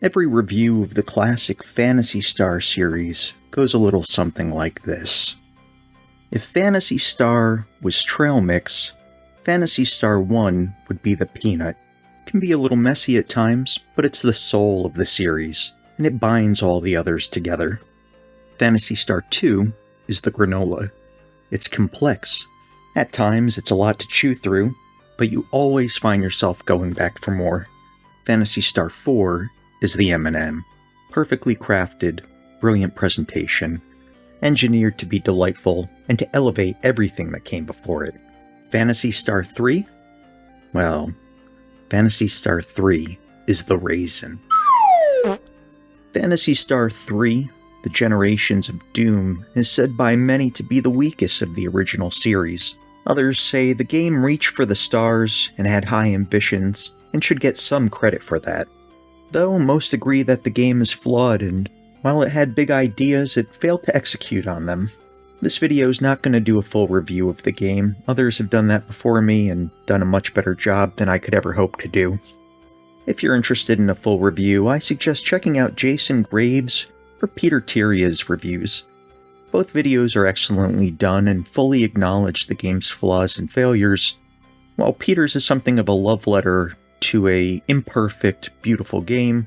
Every review of the classic Phantasy Star series goes a little something like this. If Phantasy Star was trail mix, Phantasy Star I would be the peanut. It can be a little messy at times, but it's the soul of the series, and it binds all the others together. Phantasy Star II is the granola. It's complex. At times, it's a lot to chew through, but you always find yourself going back for more. Phantasy Star IV is the M&M. Perfectly crafted, brilliant presentation, engineered to be delightful and to elevate everything that came before it. Phantasy Star III? Well, Phantasy Star III is the raisin. Phantasy Star III, The Generations of Doom, is said by many to be the weakest of the original series. Others say the game reached for the stars and had high ambitions, and should get some credit for that. Though most agree that the game is flawed, and while it had big ideas, it failed to execute on them. This video is not going to do a full review of the game. Others have done that before me and done a much better job than I could ever hope to do. If you're interested in a full review, I suggest checking out Jason Graves or Peter Tieryas' reviews. Both videos are excellently done and fully acknowledge the game's flaws and failures, while Peter's is something of a love letter to a imperfect, beautiful game.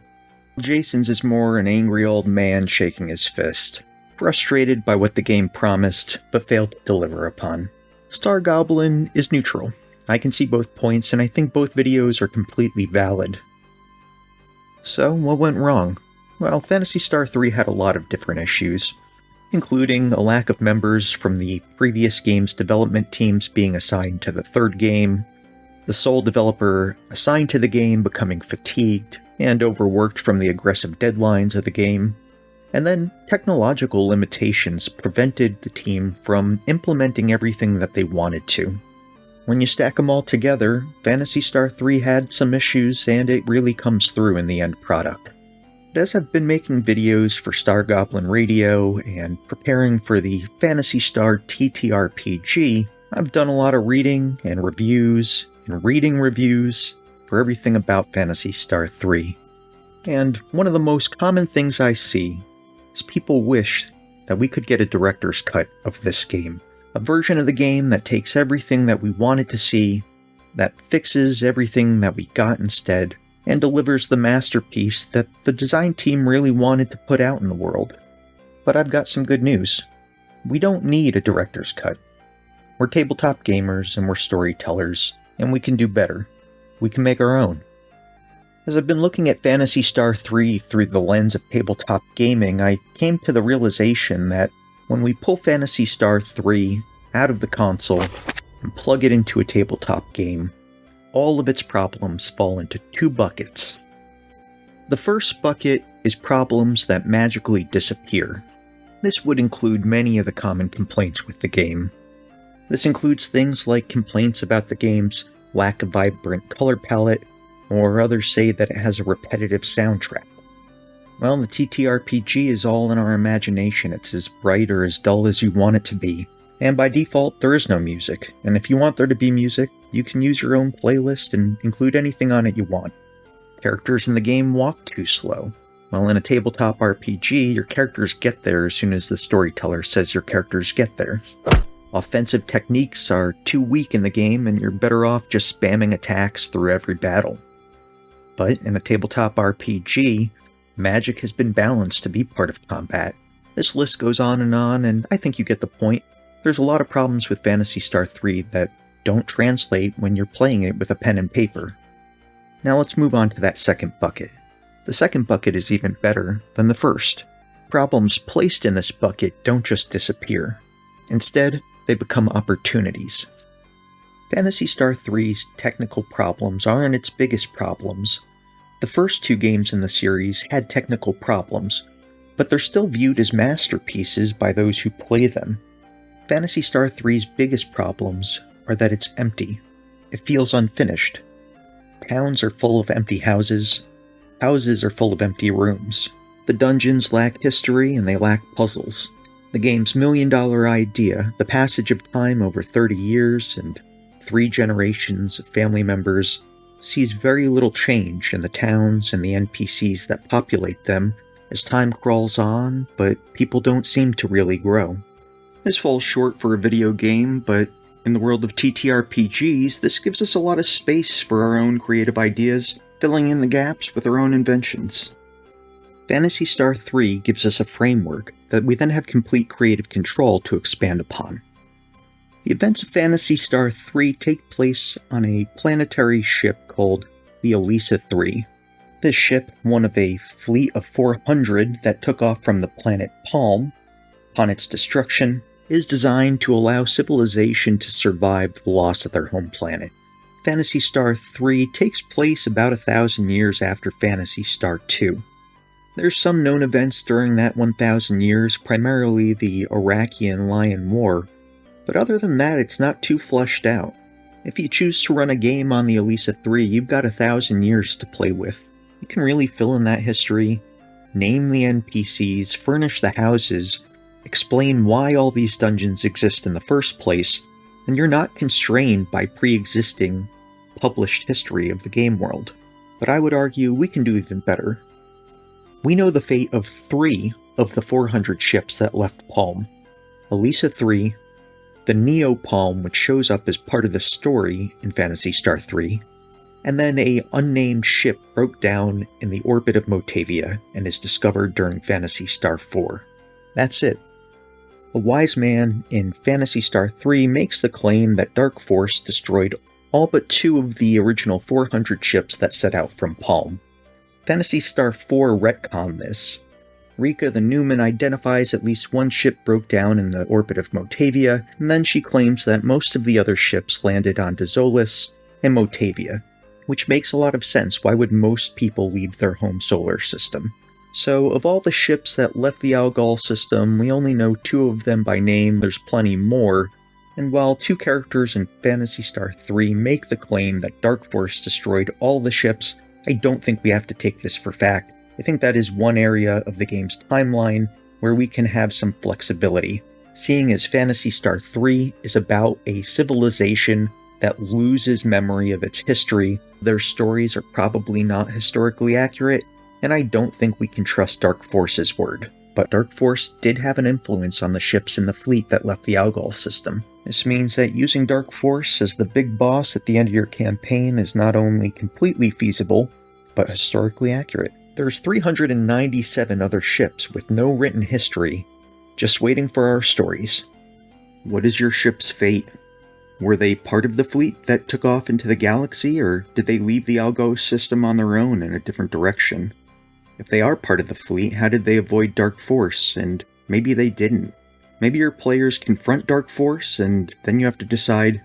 Jason's is more an angry old man shaking his fist, frustrated by what the game promised but failed to deliver upon. Star Goblin is neutral. I can see both points, and I think both videos are completely valid. So, what went wrong? Well, Phantasy Star III had a lot of different issues, including a lack of members from the previous game's development teams being assigned to the third game, the sole developer assigned to the game becoming fatigued and overworked from the aggressive deadlines of the game, and then technological limitations prevented the team from implementing everything that they wanted to. When you stack them all together, Phantasy Star III had some issues, and it really comes through in the end product. But as I've been making videos for Star Goblin Radio and preparing for the Phantasy Star TTRPG, I've done a lot of reading and reviews and reading reviews for everything about Phantasy Star III. And one of the most common things I see is people wish that we could get a director's cut of this game. A version of the game that takes everything that we wanted to see, that fixes everything that we got instead, and delivers the masterpiece that the design team really wanted to put out in the world. But I've got some good news. We don't need a director's cut. We're tabletop gamers and we're storytellers, and we can do better. We can make our own. As I've been looking at Phantasy Star III through the lens of tabletop gaming, I came to the realization that when we pull Phantasy Star III out of the console and plug it into a tabletop game, all of its problems fall into two buckets. The first bucket is problems that magically disappear. This would include many of the common complaints with the game. This includes things like complaints about the game's lack of vibrant color palette, or others say that it has a repetitive soundtrack. Well, the TTRPG is all in our imagination. It's as bright or as dull as you want it to be. And by default, there is no music. And if you want there to be music, you can use your own playlist and include anything on it you want. Characters in the game walk too slow. While in a tabletop RPG, your characters get there as soon as the storyteller says your characters get there. Offensive techniques are too weak in the game, and you're better off just spamming attacks through every battle. But in a tabletop RPG, magic has been balanced to be part of combat. This list goes on, and I think you get the point. There's a lot of problems with Phantasy Star III that don't translate when you're playing it with a pen and paper. Now let's move on to that second bucket. The second bucket is even better than the first. Problems placed in this bucket don't just disappear. Instead, they become opportunities. Phantasy Star III's technical problems aren't its biggest problems. The first two games in the series had technical problems, but they're still viewed as masterpieces by those who play them. Phantasy Star III's biggest problems are that it's empty. It feels unfinished. Towns are full of empty houses. Houses are full of empty rooms. The dungeons lack history and they lack puzzles. The game's million-dollar idea, the passage of time over 30 years and 3 generations of family members, sees very little change in the towns and the NPCs that populate them as time crawls on, but people don't seem to really grow. This falls short for a video game, but in the world of TTRPGs, this gives us a lot of space for our own creative ideas, filling in the gaps with our own inventions. Phantasy Star III gives us a framework that we then have complete creative control to expand upon. The events of Phantasy Star III take place on a planetary ship called the Elisa III. This ship, one of a fleet of 400 that took off from the planet Palm upon its destruction, is designed to allow civilization to survive the loss of their home planet. Phantasy Star III takes place about 1,000 years after Phantasy Star II. There's some known events during that 1,000 years, primarily the Iraqian Lion War, but other than that, it's not too fleshed out. If you choose to run a game on the Elisa III, you've got 1,000 years to play with. You can really fill in that history, name the NPCs, furnish the houses, explain why all these dungeons exist in the first place, and you're not constrained by pre-existing, published history of the game world. But I would argue we can do even better. We know the fate of 3 of the 400 ships that left Palm. Elisa III, the Neo Palm, which shows up as part of the story in Phantasy Star III, and then a unnamed ship broke down in the orbit of Motavia and is discovered during Phantasy Star IV. That's it. A wise man in Phantasy Star III makes the claim that Dark Force destroyed all but 2 of the original 400 ships that set out from Palm. Phantasy Star IV retconned this. Rika the Newman identifies at least 1 ship broke down in the orbit of Motavia, and then she claims that most of the other ships landed on Dezolis and Motavia, which makes a lot of sense. Why would most people leave their home solar system? So, of all the ships that left the Algol system, we only know 2 of them by name. There's plenty more, and while 2 characters in Phantasy Star III make the claim that Dark Force destroyed all the ships, I don't think we have to take this for fact. I think that is one area of the game's timeline where we can have some flexibility, seeing as Phantasy Star III is about a civilization that loses memory of its history. Their stories are probably not historically accurate, and I don't think we can trust Dark Force's word. But Dark Force did have an influence on the ships in the fleet that left the Algol system. This means that using Dark Force as the big boss at the end of your campaign is not only completely feasible, but historically accurate. There's 397 other ships with no written history, just waiting for our stories. What is your ship's fate? Were they part of the fleet that took off into the galaxy, or did they leave the Algol system on their own in a different direction? If they are part of the fleet, how did they avoid Dark Force? And maybe they didn't. Maybe your players confront Dark Force, and then you have to decide,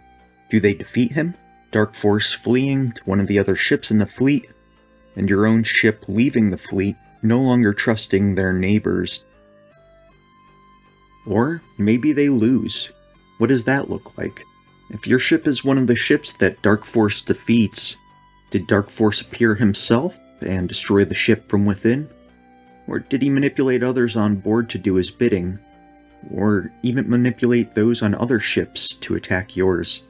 do they defeat him? Dark Force fleeing to one of the other ships in the fleet, and your own ship leaving the fleet, no longer trusting their neighbors. Or maybe they lose. What does that look like? If your ship is one of the ships that Dark Force defeats, did Dark Force appear himself and destroy the ship from within? Or did he manipulate others on board to do his bidding? Or even manipulate those on other ships to attack yours?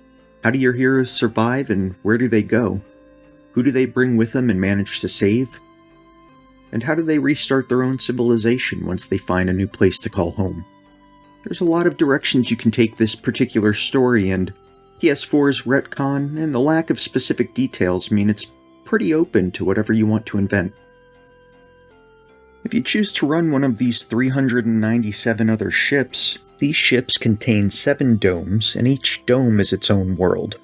How do your heroes survive, and where do they go? Who do they bring with them and manage to save? And how do they restart their own civilization once they find a new place to call home? There's a lot of directions you can take this particular story, and PS4's retcon and the lack of specific details mean it's pretty open to whatever you want to invent. If you choose to run one of these 397 other ships, these ships contain 7 domes, and each dome is its own world.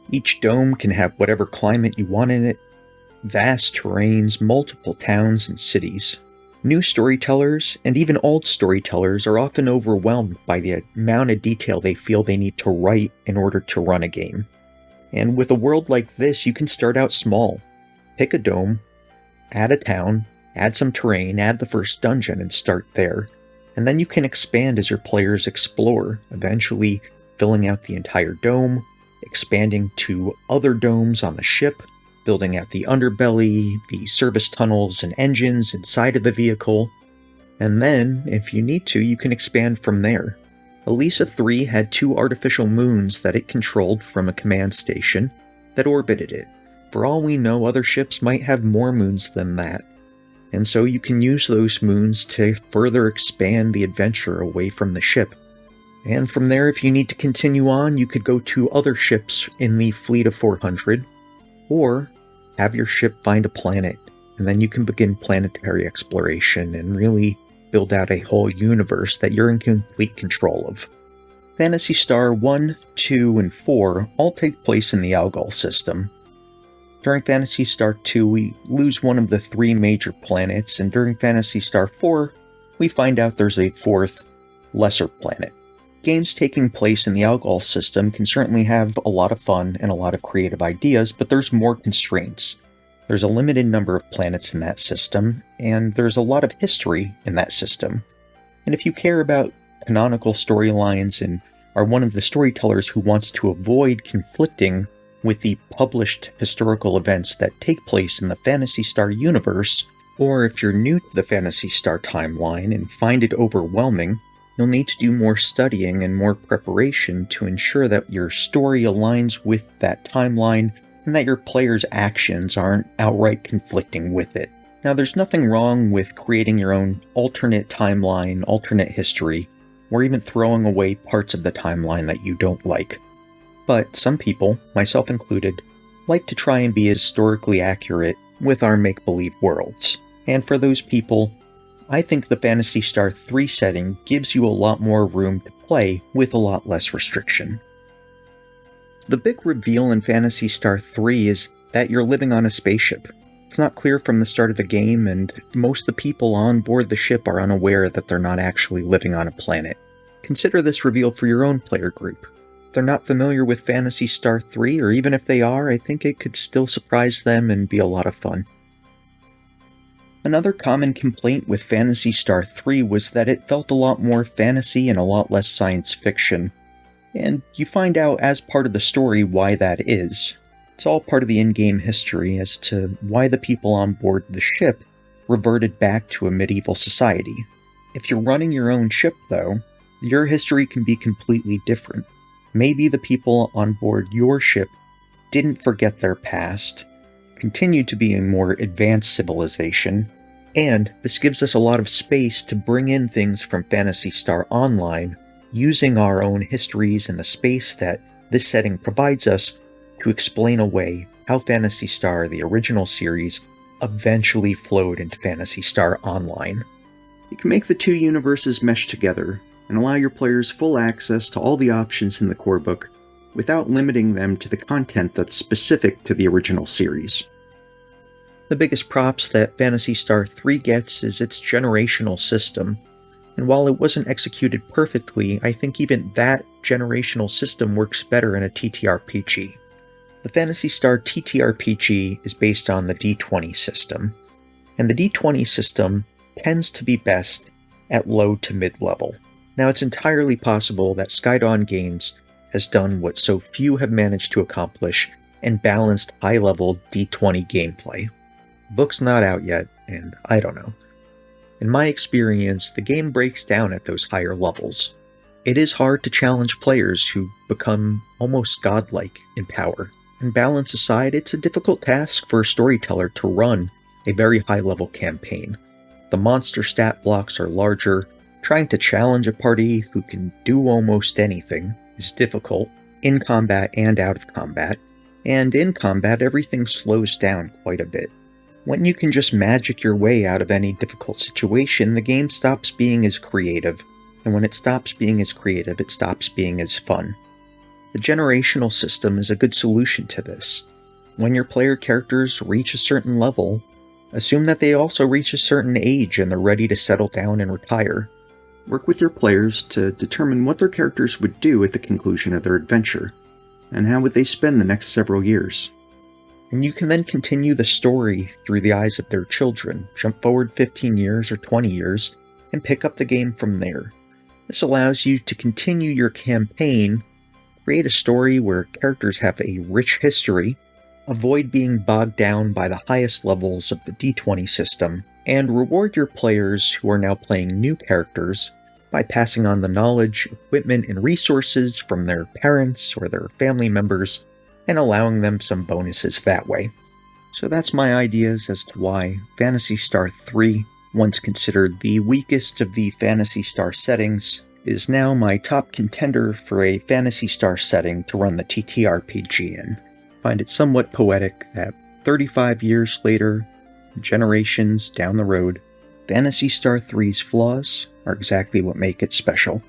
Each dome can have whatever climate you want in it, vast terrains, multiple towns and cities. New storytellers, and even old storytellers, are often overwhelmed by the amount of detail they feel they need to write in order to run a game. And with a world like this, you can start out small. Pick a dome, add a town, add some terrain, add the first dungeon, and start there. And then you can expand as your players explore, eventually filling out the entire dome, expanding to other domes on the ship, building out the underbelly, the service tunnels and engines inside of the vehicle, and then, if you need to, you can expand from there. Elisa III had 2 artificial moons that it controlled from a command station that orbited it. For all we know, other ships might have more moons than that, and so you can use those moons to further expand the adventure away from the ship. And from there, if you need to continue on, you could go to other ships in the fleet of 400, or have your ship find a planet, and then you can begin planetary exploration and really build out a whole universe that you're in complete control of. Phantasy Star 1, 2, and 4 all take place in the Algol system. During Phantasy Star 2, we lose one of the 3 major planets, and during Phantasy Star 4, we find out there's a 4th, lesser planet. Games taking place in the Algol system can certainly have a lot of fun and a lot of creative ideas, but there's more constraints. There's a limited number of planets in that system, and there's a lot of history in that system. And if you care about canonical storylines and are one of the storytellers who wants to avoid conflicting with the published historical events that take place in the Phantasy Star universe, or if you're new to the Phantasy Star timeline and find it overwhelming, you'll need to do more studying and more preparation to ensure that your story aligns with that timeline and that your players' actions aren't outright conflicting with it. Now, there's nothing wrong with creating your own alternate timeline, alternate history, or even throwing away parts of the timeline that you don't like. But some people, myself included, like to try and be historically accurate with our make-believe worlds. And for those people, I think the Phantasy Star 3 setting gives you a lot more room to play with a lot less restriction. The big reveal in Phantasy Star 3 is that you're living on a spaceship. It's not clear from the start of the game, and most of the people on board the ship are unaware that they're not actually living on a planet. Consider this reveal for your own player group. If they're not familiar with Phantasy Star 3, or even if they are, I think it could still surprise them and be a lot of fun. Another common complaint with Phantasy Star 3 was that it felt a lot more fantasy and a lot less science fiction. And you find out as part of the story why that is. It's all part of the in-game history as to why the people on board the ship reverted back to a medieval society. If you're running your own ship, though, your history can be completely different. Maybe the people on board your ship didn't forget their past, continued to be a more advanced civilization, and this gives us a lot of space to bring in things from Phantasy Star Online, using our own histories and the space that this setting provides us to explain away how Phantasy Star, the original series, eventually flowed into Phantasy Star Online. You can make the two universes mesh together, and allow your players full access to all the options in the core book, without limiting them to the content that's specific to the original series. The biggest props that Phantasy Star 3 gets is its generational system, and while it wasn't executed perfectly, I think even that generational system works better in a TTRPG. The Phantasy Star TTRPG is based on the D20 system, and the D20 system tends to be best at low to mid-level. Now, it's entirely possible that Skydawn Games has done what so few have managed to accomplish and balanced high-level D20 gameplay. The book's not out yet, and I don't know. In my experience, the game breaks down at those higher levels. It is hard to challenge players who become almost godlike in power. And balance aside, it's a difficult task for a storyteller to run a very high-level campaign. The monster stat blocks are larger. Trying to challenge a party who can do almost anything is difficult, in combat and out of combat, and in combat everything slows down quite a bit. When you can just magic your way out of any difficult situation, the game stops being as creative, and when it stops being as creative, it stops being as fun. The generational system is a good solution to this. When your player characters reach a certain level, assume that they also reach a certain age and they're ready to settle down and retire. Work with your players to determine what their characters would do at the conclusion of their adventure, and how would they spend the next several years. And you can then continue the story through the eyes of their children, jump forward 15 years or 20 years, and pick up the game from there. This allows you to continue your campaign, create a story where characters have a rich history, avoid being bogged down by the highest levels of the D20 system, and reward your players who are now playing new characters by passing on the knowledge, equipment, and resources from their parents or their family members, and allowing them some bonuses that way. So that's my ideas as to why Phantasy Star III, once considered the weakest of the Phantasy Star settings, is now my top contender for a Phantasy Star setting to run the TTRPG in. I find it somewhat poetic that 35 years later, generations down the road, Phantasy Star III's flaws are exactly what make it special.